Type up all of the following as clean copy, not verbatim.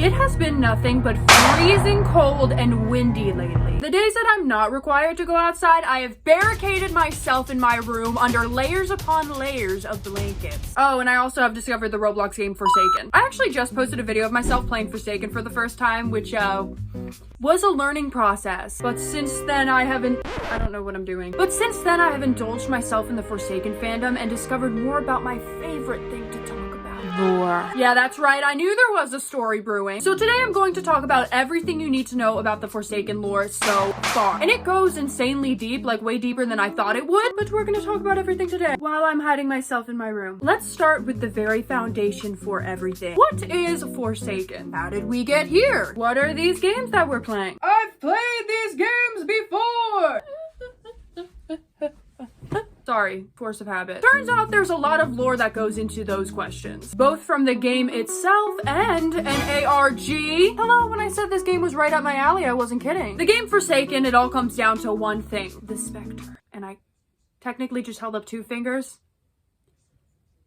It has been nothing but freezing cold and windy lately. The days that I'm not required to go outside, I have barricaded myself in my room under layers upon layers of blankets. Oh, and I also have discovered the Roblox game Forsaken. I actually just posted a video of myself playing Forsaken for the first time, which was a learning process. But since then I don't know what I'm doing. But since then I have indulged myself in the Forsaken fandom and discovered more about my favorite thing to talk about. Lore. Yeah, that's right. I knew there was a story brewing. So today I'm going to talk about everything you need to know about the Forsaken lore so far. And it goes insanely deep, like way deeper than I thought it would. But we're going to talk about everything today while I'm hiding myself in my room. Let's start with the very foundation for everything. What is Forsaken? How did we get here? What are these games that we're playing? I've played these games before! Sorry, force of habit. Turns out there's a lot of lore that goes into those questions, both from the game itself and an ARG. Hello, when I said this game was right up my alley, I wasn't kidding. The game Forsaken, it all comes down to one thing, the Spectre. And I technically just held up 2 fingers.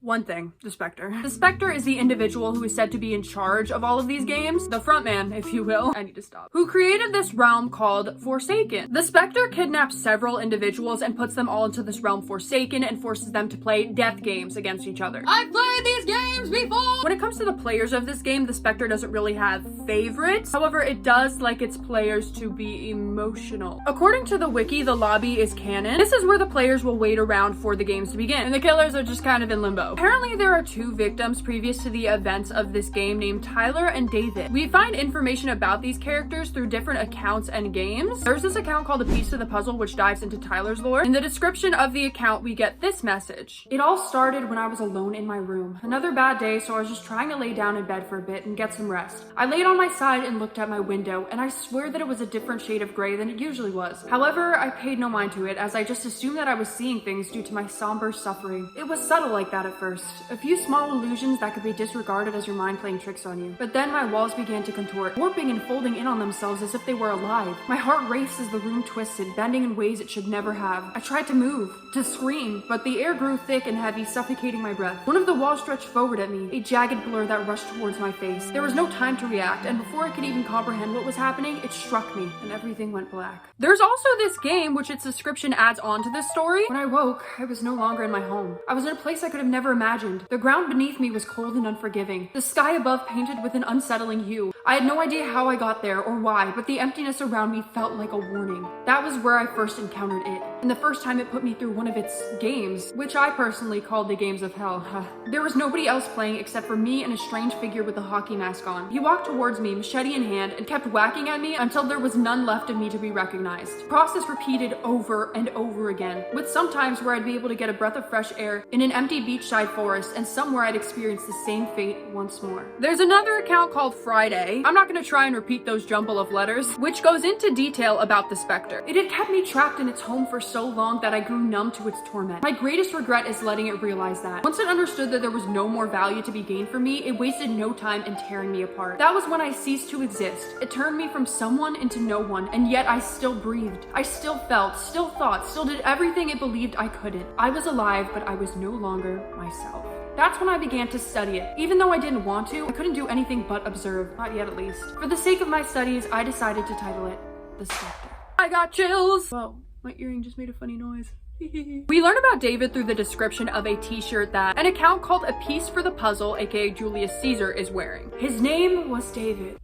One thing, the Spectre. The Spectre is the individual who is said to be in charge of all of these games, the frontman, if you will. I need to stop. Who created this realm called Forsaken. The Spectre kidnaps several individuals and puts them all into this realm Forsaken and forces them to play death games against each other. I've played these games before! When it comes to the players of this game, the Spectre doesn't really have favorites. However, it does like its players to be emotional. According to the wiki, the lobby is canon. This is where the players will wait around for the games to begin, and the killers are just kind of in limbo. Apparently, there are 2 victims previous to the events of this game named Tyler and David. We find information about these characters through different accounts and games. There's this account called A Piece of the Puzzle, which dives into Tyler's lore. In the description of the account, we get this message. It all started when I was alone in my room. Another bad day, so I was just trying to lay down in bed for a bit and get some rest. I laid on my side and looked at my window, and I swear that it was a different shade of gray than it usually was. However, I paid no mind to it, as I just assumed that I was seeing things due to my somber suffering. It was subtle like that at first. A few small illusions that could be disregarded as your mind playing tricks on you. But then my walls began to contort, warping and folding in on themselves as if they were alive. My heart raced as the room twisted, bending in ways it should never have. I tried to move, to scream, but the air grew thick and heavy, suffocating my breath. One of the walls stretched forward at me, a jagged blur that rushed towards my face. There was no time to react, and before I could even comprehend what was happening, it struck me, and everything went black. There's also this game, which its description adds on to this story. When I woke, I was no longer in my home. I was in a place I could have never imagined. The ground beneath me was cold and unforgiving. The sky above painted with an unsettling hue. I had no idea how I got there or why, but the emptiness around me felt like a warning. That was where I first encountered it, and the first time it put me through one of its games, which I personally called the games of hell. There was nobody else playing except for me and a strange figure with a hockey mask on. He walked towards me, machete in hand, and kept whacking at me until there was none left of me to be recognized. The process repeated over and over again, with some times where I'd be able to get a breath of fresh air in an empty beachside forest, and somewhere I'd experience the same fate once more. There's another account called Friday. I'm not going to try and repeat those jumble of letters, which goes into detail about the Spectre. It had kept me trapped in its home for so long that I grew numb to its torment. My greatest regret is letting it realize that. Once it understood that there was no more value to be gained for me, it wasted no time in tearing me apart. That was when I ceased to exist. It turned me from someone into no one, and yet I still breathed. I still felt, still thought, still did everything it believed I couldn't. I was alive, but I was no longer myself. That's when I began to study it. Even though I didn't want to, I couldn't do anything but observe. Not yet, at least. For the sake of my studies, I decided to title it The Spectre. I got chills! Whoa, my earring just made a funny noise. We learn about David through the description of a t-shirt that an account called A Piece for the Puzzle, aka Julius Caesar, is wearing. His name was David.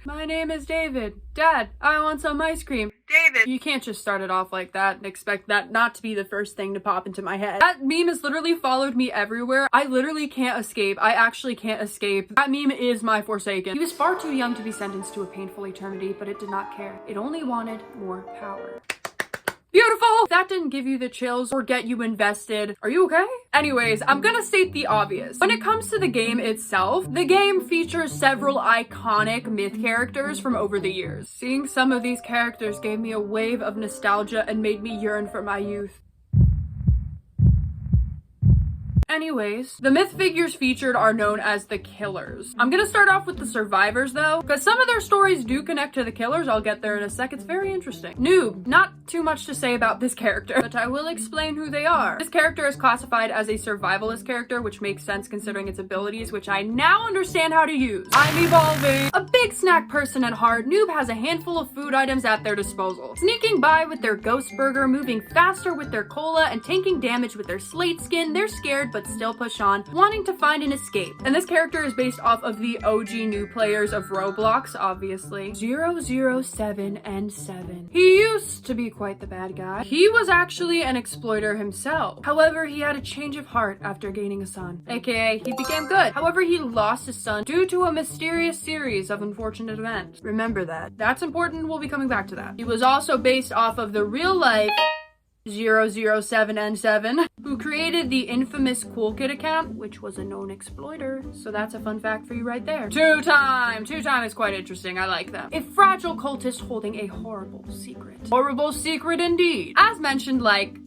My name is David. Dad, I want some ice cream. David. You can't just start it off like that and expect that not to be the first thing to pop into my head. That meme has literally followed me everywhere. I literally can't escape. I actually can't escape. That meme is my Forsaken. He was far too young to be sentenced to a painful eternity, but it did not care. It only wanted more power. Beautiful! If that didn't give you the chills or get you invested, are you okay? Anyways, I'm gonna state the obvious. When it comes to the game itself, the game features several iconic myth characters from over the years. Seeing some of these characters gave me a wave of nostalgia and made me yearn for my youth. Anyways, the myth figures featured are known as the killers. I'm gonna start off with the survivors though, because some of their stories do connect to the killers. I'll get there in a sec. It's very interesting. Noob, not too much to say about this character, but I will explain who they are. This character is classified as a survivalist character, which makes sense considering its abilities, which I now understand how to use. I'm evolving. A big snack person at heart, Noob has a handful of food items at their disposal. Sneaking by with their ghost burger, moving faster with their cola, and taking damage with their slate skin, they're scared but still push on, wanting to find an escape. And this character is based off of the OG new players of Roblox, obviously. 007 and 7. He used to be quite the bad guy. He was actually an exploiter himself. However, he had a change of heart after gaining a son, aka he became good. However, he lost his son due to a mysterious series of unfortunate events. Remember that. That's important. We'll be coming back to that. He was also based off of the real life 007N7, who created the infamous coolkid account, which was a known exploiter. So that's a fun fact for you right there. Two-time is quite interesting. I like that. A fragile cultist holding a horrible secret. Horrible secret indeed. As mentioned, like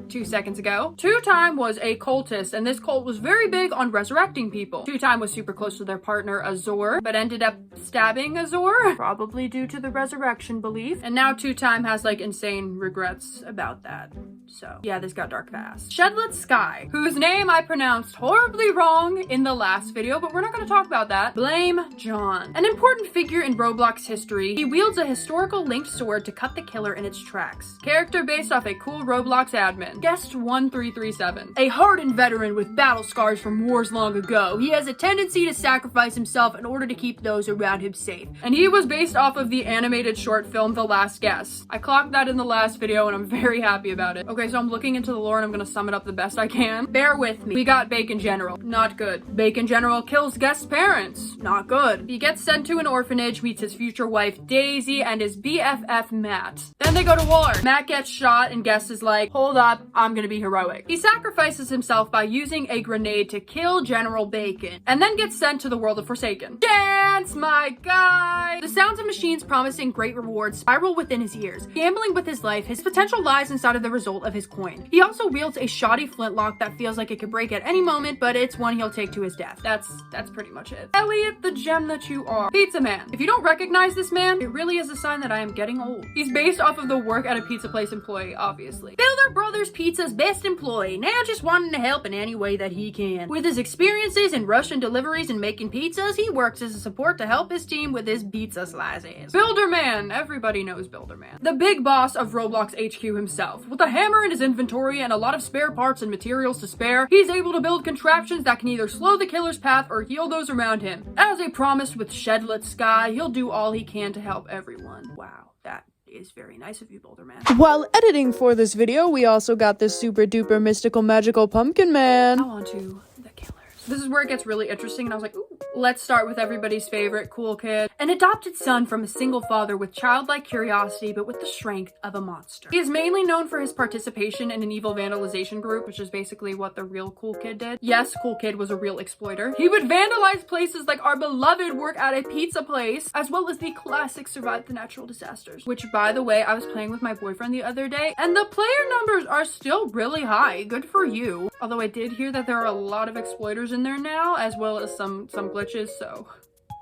2 seconds ago, Two-Time was a cultist, and this cult was very big on resurrecting people. Two-Time was super close to their partner Azor, but ended up stabbing Azor, probably due to the resurrection belief. And now Two-Time has like insane regrets about that. So yeah, this got dark fast. Shedletsky, whose name I pronounced horribly wrong in the last video, but we're not going to talk about that. Blame John. An important figure in Roblox history, he wields a historical linked sword to cut the killer in its tracks. Character based off a cool Roblox admin. Guest 1337. A hardened veteran with battle scars from wars long ago, he has a tendency to sacrifice himself in order to keep those around him safe. And he was based off of the animated short film The Last Guest. I clocked that in the last video and I'm very happy about it. Okay, so I'm looking into the lore and I'm gonna sum it up the best I can. Bear with me. We got Bacon General. Not good. Bacon General kills Guest's parents. Not good. He gets sent to an orphanage, meets his future wife Daisy and his BFF Matt. Then they go to war. Matt gets shot and Guest is like, hold up, I'm gonna be heroic. He sacrifices himself by using a grenade to kill General Bacon, and then gets sent to the world of Forsaken. Dance, my guy! The sounds of machines promising great rewards spiral within his ears. Gambling with his life, his potential lies inside of the result of his coin. He also wields a shoddy flintlock that feels like it could break at any moment, but it's one he'll take to his death. That's pretty much it. Elliot, the gem that you are. Pizza Man. If you don't recognize this man, it really is a sign that I am getting old. He's based off of the work at a pizza place employee, obviously. Builder Brothers Pizza's best employee, now just wanting to help in any way that he can. With his experiences in rushing deliveries and making pizzas, he works as a support to help his team with his pizza slices. Builderman. Everybody knows Builderman. The big boss of Roblox HQ himself. With a hammer in his inventory and a lot of spare parts and materials to spare, he's able to build contraptions that can either slow the killer's path or heal those around him. As a promise with Shedletsky, he'll do all he can to help everyone. Wow, that is very nice of you, Builderman. While editing for this video, we also got this super duper mystical magical pumpkin man. Now on to the killers. This is where it gets really interesting, and I was like, ooh. Let's start with everybody's favorite cool kid. An adopted son from a single father with childlike curiosity, but with the strength of a monster. He is mainly known for his participation in an evil vandalization group, which is basically what the real cool kid did. Yes, cool kid was a real exploiter. He would vandalize places like our beloved work at a pizza place, as well as the classic survive the natural disasters, which by the way, I was playing with my boyfriend the other day, and the player numbers are still really high. Good for you. Although I did hear that there are a lot of exploiters in there now, as well as some glitches, so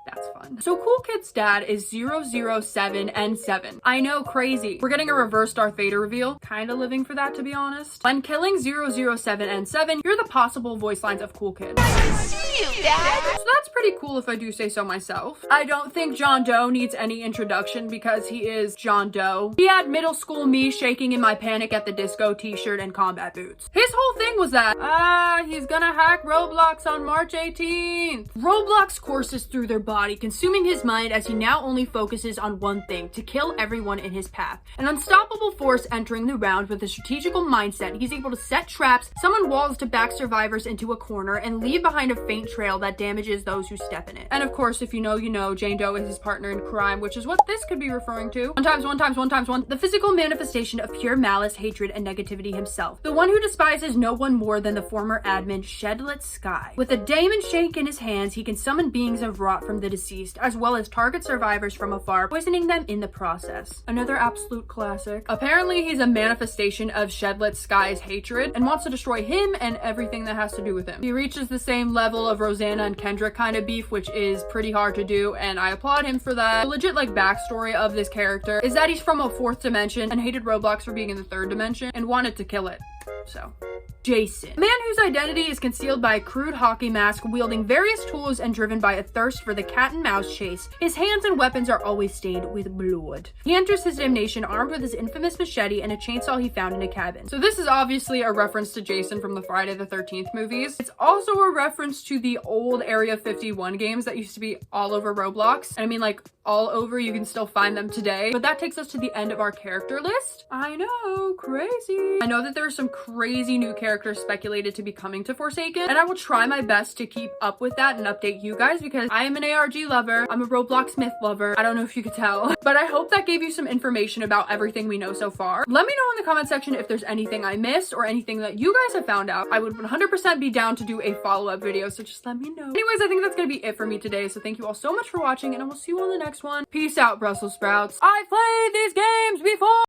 that's fun. So Cool Kid's dad is 007N7. I know, crazy. We're getting a reverse Darth Vader reveal. Kinda living for that, to be honest. When killing 007N7, you're the possible voice lines of Cool Kid. I see you, Dad. So that's pretty cool if I do say so myself. I don't think John Doe needs any introduction because he is John Doe. He had middle school me shaking in my Panic at the Disco t-shirt and combat boots. His whole thing was that, he's gonna hack Roblox on March 18th. Roblox courses through their body, consuming his mind as he now only focuses on one thing, to kill everyone in his path. An unstoppable force entering the round with a strategical mindset, he's able to set traps, summon walls to back survivors into a corner, and leave behind a faint trail that damages those who to step in it. And of course, if you know, you know, Jane Doe is his partner in crime, which is what this could be referring to. One, the physical manifestation of pure malice, hatred, and negativity himself. The one who despises no one more than the former admin Shedletsky. With a diamond shank in his hands, he can summon beings of rot from the deceased, as well as target survivors from afar, poisoning them in the process. Another absolute classic. Apparently, he's a manifestation of Shedletsky's hatred and wants to destroy him and everything that has to do with him. He reaches the same level of Rosanna and Kendra kind of beef, which is pretty hard to do, and I applaud him for that. The legit backstory of this character is that he's from a 4th dimension and hated Roblox for being in the 3rd dimension and wanted to kill it. So, Jason. A man whose identity is concealed by a crude hockey mask, wielding various tools and driven by a thirst for the cat and mouse chase. His hands and weapons are always stained with blood. He enters his damnation armed with his infamous machete and a chainsaw he found in a cabin. So this is obviously a reference to Jason from the Friday the 13th movies. It's also a reference to the old Area 51 games that used to be all over Roblox. And I mean, like, all over, you can still find them today. But that takes us to the end of our character list. I know, crazy. I know that there are some crazy new characters speculated to be coming to Forsaken, and I will try my best to keep up with that and update you guys because I am an ARG lover. I'm a Roblox myth lover. I don't know if you could tell, but I hope that gave you some information about everything we know so far. Let me know in the comment section if there's anything I missed or anything that you guys have found out. I would 100% be down to do a follow-up video, so just let me know. Anyways, I think that's gonna be it for me today, so thank you all so much for watching, and I will see you on the next one. Peace out, Brussels sprouts. I've played these games before!